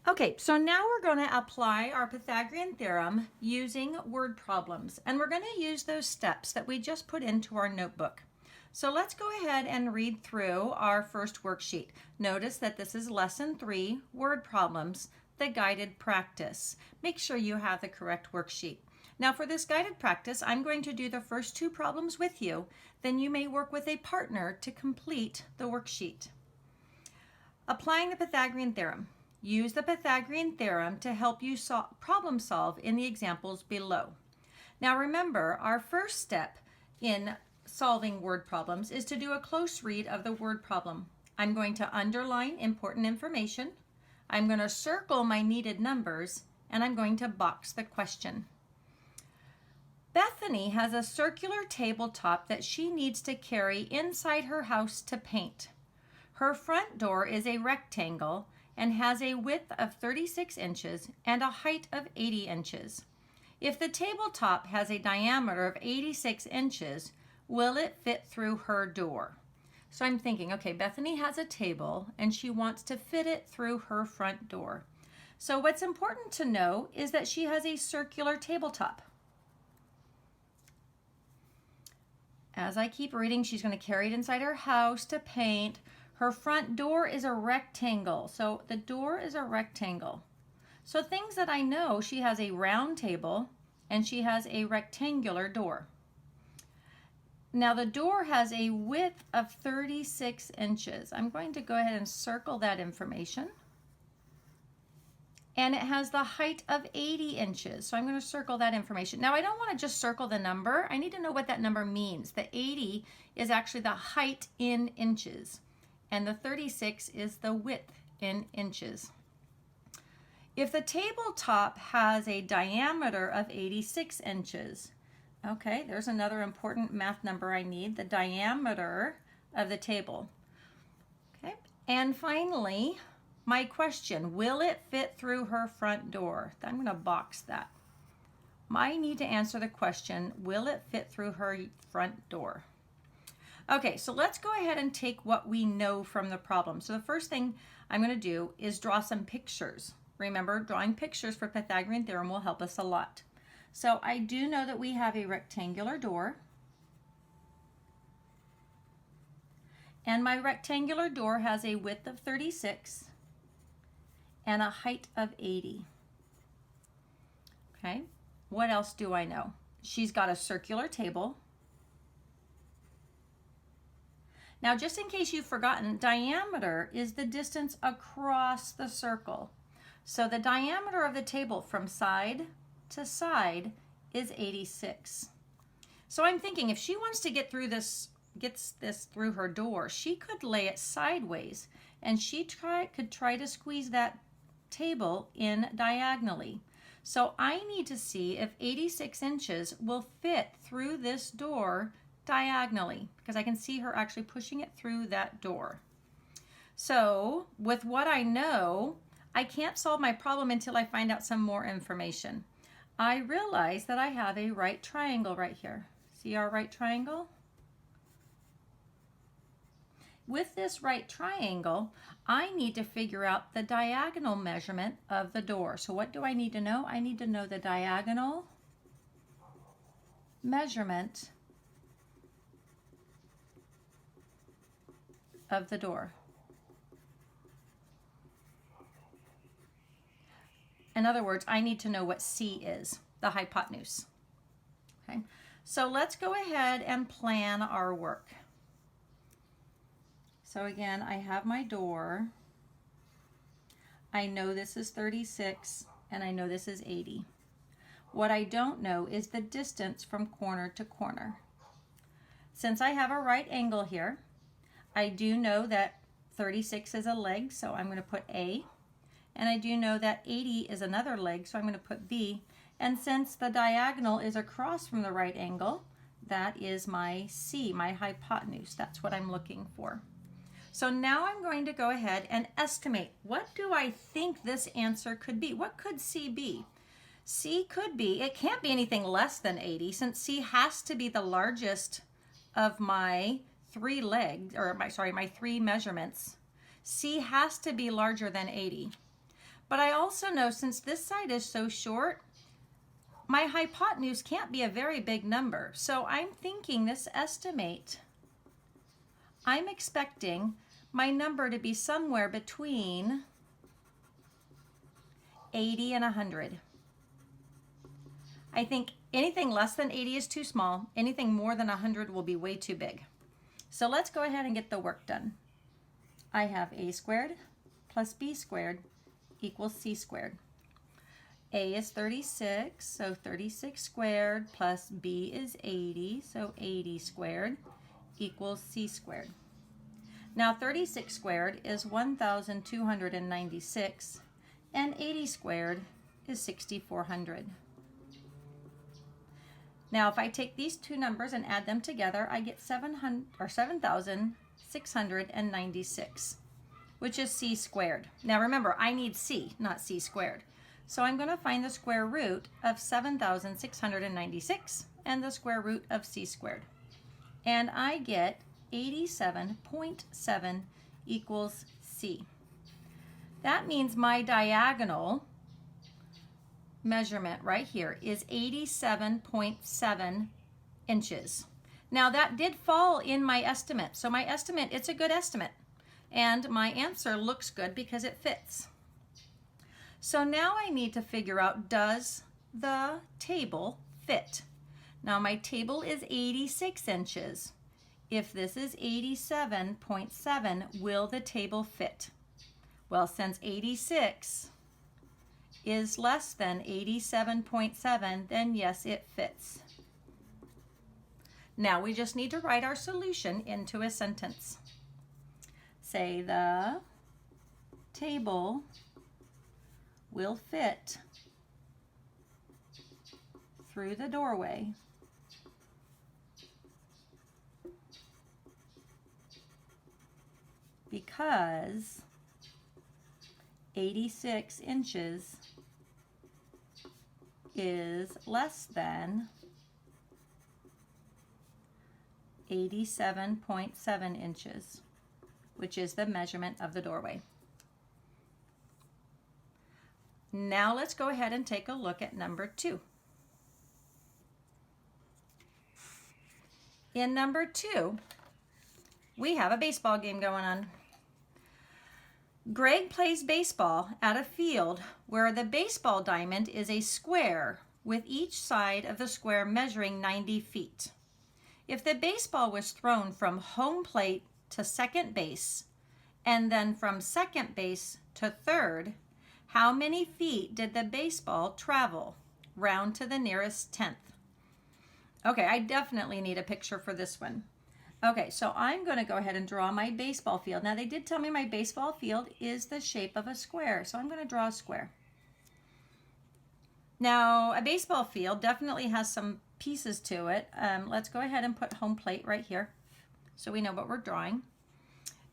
Okay, so now we're going to apply our Pythagorean theorem using word problems, and we're going to use those steps that we just put into our notebook. So let's go ahead and read through our first worksheet. Notice that this is lesson 3, word problems, the guided practice. Make sure you have the correct worksheet. Now for this guided practice, I'm going to do the first 2 problems with you. Then you may work with a partner to complete the worksheet. Applying the Pythagorean theorem. Use the Pythagorean theorem to help you problem solve in the examples below. Now remember, our first step in solving word problems is to do a close read of the word problem. I'm going to underline important information, I'm going to circle my needed numbers, and I'm going to box the question. Bethany has a circular tabletop that she needs to carry inside her house to paint. Her front door is a rectangle and has a width of 36 inches and a height of 80 inches. If the tabletop has a diameter of 86 inches, will it fit through her door? So I'm thinking, okay, Bethany has a table and she wants to fit it through her front door. So what's important to know is that she has a circular tabletop. As I keep reading, she's going to carry it inside her house to paint. Her front door is a rectangle, so the door is a rectangle. So things that I know, she has a round table and she has a rectangular door. Now the door has a width of 36 inches. I'm going to go ahead and circle that information. And it has the height of 80 inches. So I'm going to circle that information. Now I don't want to just circle the number. I need to know what that number means. The 80 is actually the height in inches, and the 36 is the width in inches. If the tabletop has a diameter of 86 inches, okay, there's another important math number I need, the diameter of the table. Okay, and finally, my question, will it fit through her front door? I'm going to box that. I need to answer the question, will it fit through her front door? Okay, so let's go ahead and take what we know from the problem. So the first thing I'm going to do is draw some pictures. Remember, drawing pictures for Pythagorean theorem will help us a lot. So I do know that we have a rectangular door. And my rectangular door has a width of 36 and a height of 80. Okay, what else do I know? She's got a circular table. Now, just in case you've forgotten, diameter is the distance across the circle. So the diameter of the table from side to side is 86. So I'm thinking if she wants to get through this, gets this through her door, she could lay it sideways and she could try to squeeze that table in diagonally. So I need to see if 86 inches will fit through this door diagonally, because I can see her actually pushing it through that door. So with what I know, I can't solve my problem until I find out some more information. I realize that I have a right triangle right here. See our right triangle? With this right triangle, I need to figure out the diagonal measurement of the door. So what do I need to know? I need to know the diagonal measurement of the door. In other words, I need to know what C is, the hypotenuse. Okay, so let's go ahead and plan our work. So again, I have my door. I know this is 36 and I know this is 80. What I don't know is the distance from corner to corner. Since I have a right angle here, I do know that 36 is a leg, so I'm going to put A. And I do know that 80 is another leg, so I'm going to put B. And since the diagonal is across from the right angle, that is my C, my hypotenuse. That's what I'm looking for. So now I'm going to go ahead and estimate. What do I think this answer could be? What could C be? C could be, it can't be anything less than 80, since C has to be the largest of my my three measurements. C has to be larger than 80. But I also know since this side is so short, my hypotenuse can't be a very big number. So I'm thinking this estimate, I'm expecting my number to be somewhere between 80 and 100. I think anything less than 80 is too small. Anything more than 100 will be way too big. So let's go ahead and get the work done. I have a squared plus b squared equals c squared. A is 36, so 36 squared, plus b is 80, so 80 squared equals c squared. Now 36 squared is 1,296, and 80 squared is 6,400. Now if I take these two numbers and add them together, I get 7,696, which is c squared. Now remember, I need c, not c squared. So I'm going to find the square root of 7,696 and the square root of c squared. And I get 87.7 equals c. That means my diagonal measurement right here is 87.7 inches. Now that did fall in my estimate. So my estimate, it's a good estimate. And my answer looks good because it fits. So now I need to figure out, does the table fit? Now my table is 86 inches. If this is 87.7, will the table fit? Well, since 86 is less than 87.7, then yes, it fits. Now we just need to write our solution into a sentence. Say the table will fit through the doorway because 86 inches is less than 87.7 inches, which is the measurement of the doorway. Now let's go ahead and take a look at number 2. In number 2, we have a baseball game going on. Greg plays baseball at a field where the baseball diamond is a square with each side of the square measuring 90 feet. If the baseball was thrown from home plate to second base and then from second base to third, how many feet did the baseball travel? Round to the nearest tenth. Okay, I definitely need a picture for this one. Okay, so I'm going to go ahead and draw my baseball field. Now, they did tell me my baseball field is the shape of a square, so I'm going to draw a square. Now, a baseball field definitely has some pieces to it. Let's go ahead and put home plate right here so we know what we're drawing.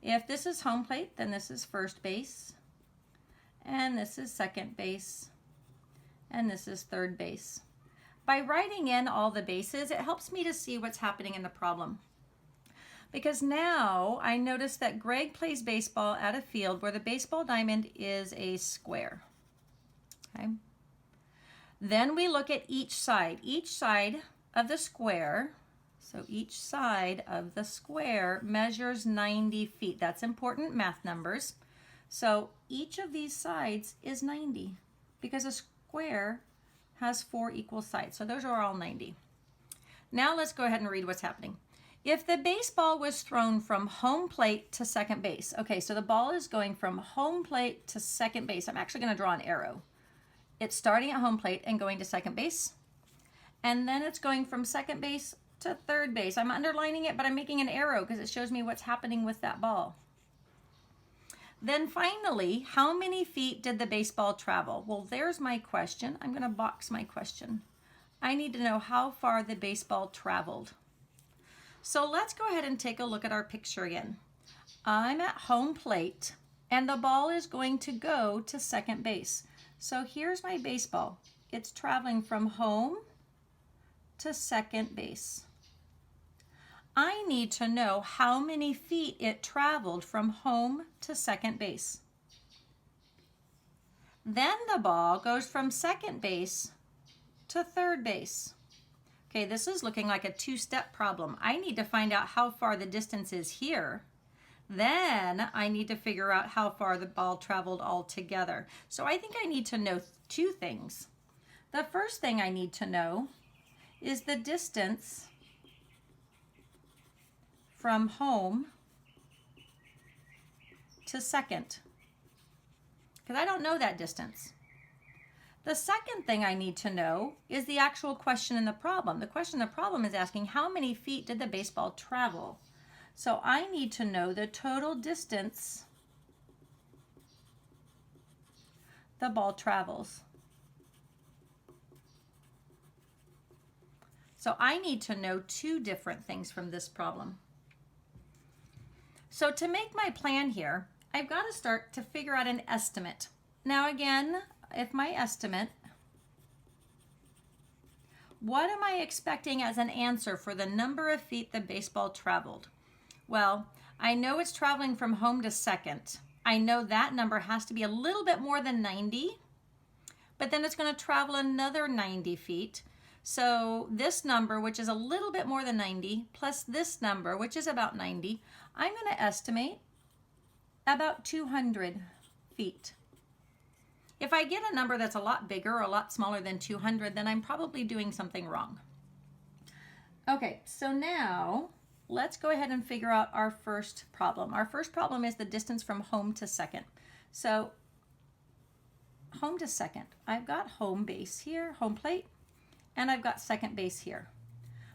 If this is home plate, then this is first base, and this is second base, and this is third base. By writing in all the bases, it helps me to see what's happening in the problem. Because now I notice that Greg plays baseball at a field where the baseball diamond is a square. Okay. Then we look at each side. Each side of the square, so each side of the square measures 90 feet. That's important math numbers. So each of these sides is 90 because a square has 4 equal sides. So those are all 90. Now let's go ahead and read what's happening. If the baseball was thrown from home plate to second base, okay, so the ball is going from home plate to second base. I'm actually going to draw an arrow. It's starting at home plate and going to second base, and then it's going from second base to third base. I'm underlining it, but I'm making an arrow because it shows me what's happening with that ball. Then finally, how many feet did the baseball travel? Well, there's my question. I'm going to box my question. I need to know how far the baseball traveled. So let's go ahead and take a look at our picture again. I'm at home plate, and the ball is going to go to second base. So here's my baseball. It's traveling from home to second base. I need to know how many feet it traveled from home to second base. Then the ball goes from second base to third base. Okay, this is looking like a two-step problem. I need to find out how far the distance is here. Then I need to figure out how far the ball traveled altogether. So I think I need to know two things. The first thing I need to know is the distance from home to second, because I don't know that distance. The second thing I need to know is the actual question in the problem. The question in the problem is asking how many feet did the baseball travel? So I need to know the total distance the ball travels. So I need to know two different things from this problem. So to make my plan here, I've got to start to figure out an estimate. Now again, if my estimate, what am I expecting as an answer for the number of feet the baseball traveled? Well, I know it's traveling from home to second. I know that number has to be a little bit more than 90, but then it's going to travel another 90 feet. So this number, which is a little bit more than 90, plus this number, which is about 90, I'm going to estimate about 200 feet. If I get a number that's a lot bigger or a lot smaller than 200, then I'm probably doing something wrong. Okay, so now let's go ahead and figure out our first problem. Our first problem is the distance from home to second. So home to second, I've got home base here, home plate, and I've got second base here.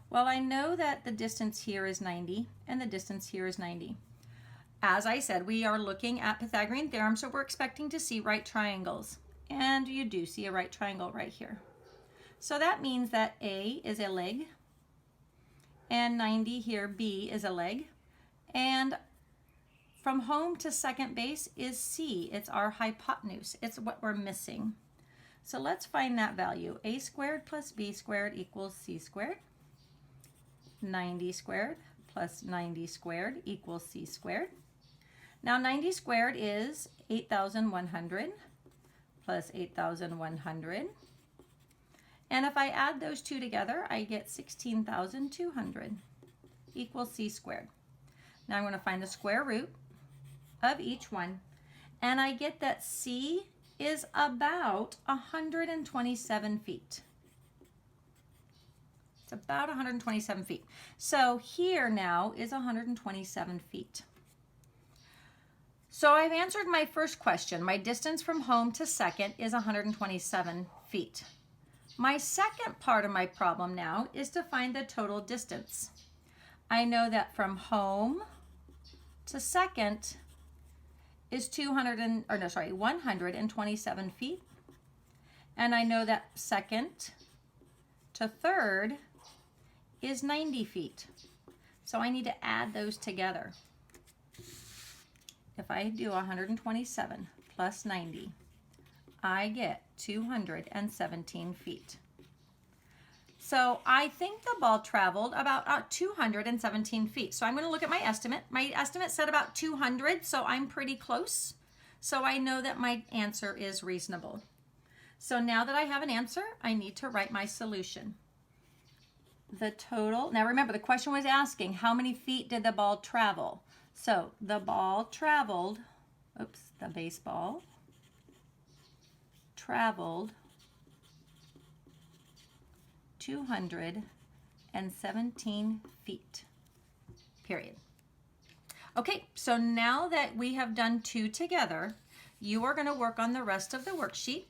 Well, I know that the distance here is 90 and the distance here is 90. As I said, we are looking at Pythagorean theorem, so we're expecting to see right triangles. And you do see a right triangle right here. So that means that A is a leg, and 90 here, B is a leg. And from home to second base is C. It's our hypotenuse. It's what we're missing. So let's find that value. A squared plus B squared equals C squared. 90 squared plus 90 squared equals C squared. Now 90 squared is 8,100 plus 8,100. And if I add those two together, I get 16,200 equals C squared. Now I'm going to find the square root of each one, and I get that C is about 127 feet. It's about 127 feet. So here now is 127 feet. So I've answered my first question. My distance from home to second is 127 feet. My second part of my problem now is to find the total distance. I know that from home to second is 127 feet. And I know that second to third is 90 feet. So I need to add those together. If I do 127 plus 90, I get 217 feet. So I think the ball traveled about 217 feet. So I'm going to look at my estimate. My estimate said about 200, so I'm pretty close. So I know that my answer is reasonable. So now that I have an answer, I need to write my solution. The total, now remember the question was asking how many feet did the ball travel? So the ball traveled, the baseball traveled 217 feet, period. Okay, so now that we have done two together, you are going to work on the rest of the worksheet.